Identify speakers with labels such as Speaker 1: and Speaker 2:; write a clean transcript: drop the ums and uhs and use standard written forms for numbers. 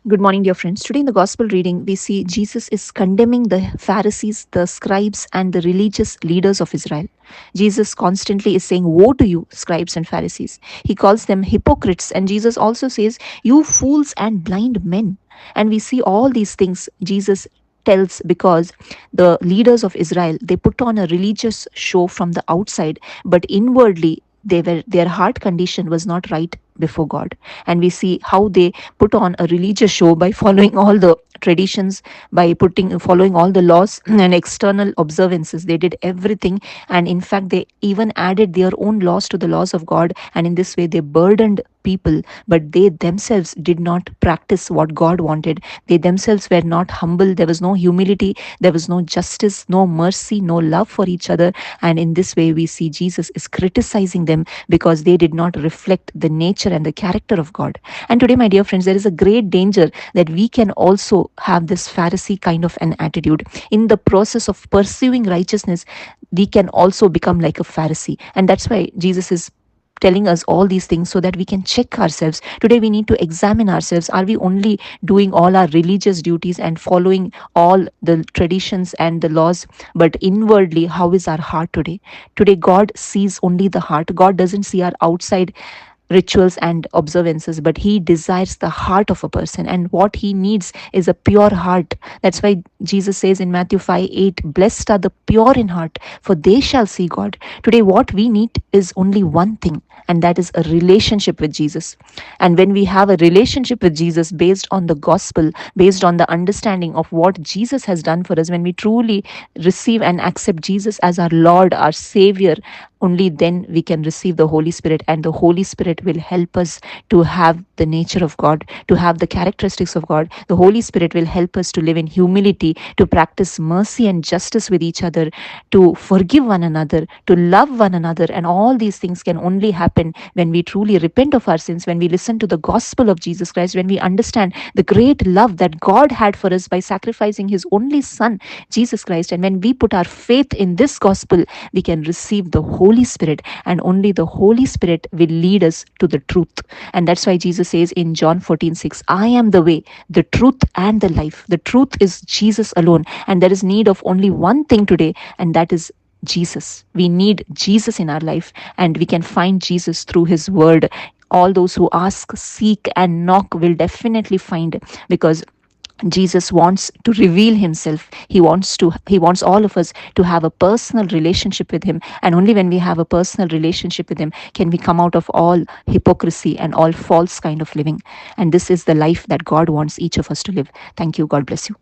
Speaker 1: Good morning, dear friends. Today in the Gospel reading, we see Jesus is condemning the Pharisees, the scribes, and the religious leaders of Israel. Jesus constantly is saying, "Woe to you, scribes and Pharisees." He calls them hypocrites, and Jesus also says, "You fools and blind men." And we see all these things Jesus tells because the leaders of Israel, they put on a religious show from the outside, but inwardly their heart condition was not right before God. And we see how they put on a religious show by following all the traditions, by putting following all the laws and external observances. They did everything, and in fact they even added their own laws to the laws of God, and in this way they burdened people, but they themselves did not practice what God wanted. They themselves were not humble. There was no humility, there was no justice, no mercy, no love for each other. And in this way we see Jesus is criticizing them because they did not reflect the nature and the character of God. And today, my dear friends, there is a great danger that we can also have this Pharisee kind of an attitude. In the process of pursuing righteousness, we can also become like a Pharisee. And that's why Jesus is telling us all these things so that we can check ourselves. Today we need to examine ourselves. Are we only doing all our religious duties and following all the traditions and the laws, but inwardly how is our heart today? Today God sees only the heart. God doesn't see our outside rituals and observances, but he desires the heart of a person, and what he needs is a pure heart. That's why Jesus says in Matthew 5:8, "Blessed are the pure in heart, for they shall see God." Today what we need is only one thing, and that is a relationship with Jesus. And when we have a relationship with Jesus based on the gospel, based on the understanding of what Jesus has done for us, when we truly receive and accept Jesus as our Lord, our Savior, only then we can receive the Holy Spirit, and the Holy Spirit will help us to have the nature of God, to have the characteristics of God. The Holy Spirit will help us to live in humility, to practice mercy and justice with each other, to forgive one another, to love one another. And all these things can only happen when we truly repent of our sins, when we listen to the gospel of Jesus Christ, when we understand the great love that God had for us by sacrificing his only Son, Jesus Christ. And when we put our faith in this gospel, we can receive the Holy Spirit, and only the Holy Spirit will lead us to the truth. And that's why Jesus says in John 14:6, "I am the way, the truth, and the life." The truth is Jesus alone, and there is need of only one thing today, and that is Jesus. We need Jesus in our life, and we can find Jesus through his word. All those who ask, seek, and knock will definitely find, because Jesus wants to reveal himself. He wants all of us to have a personal relationship with him, and only when we have a personal relationship with him can we come out of all hypocrisy and all false kind of living. And this is the life that God wants each of us to live. Thank you. God bless you.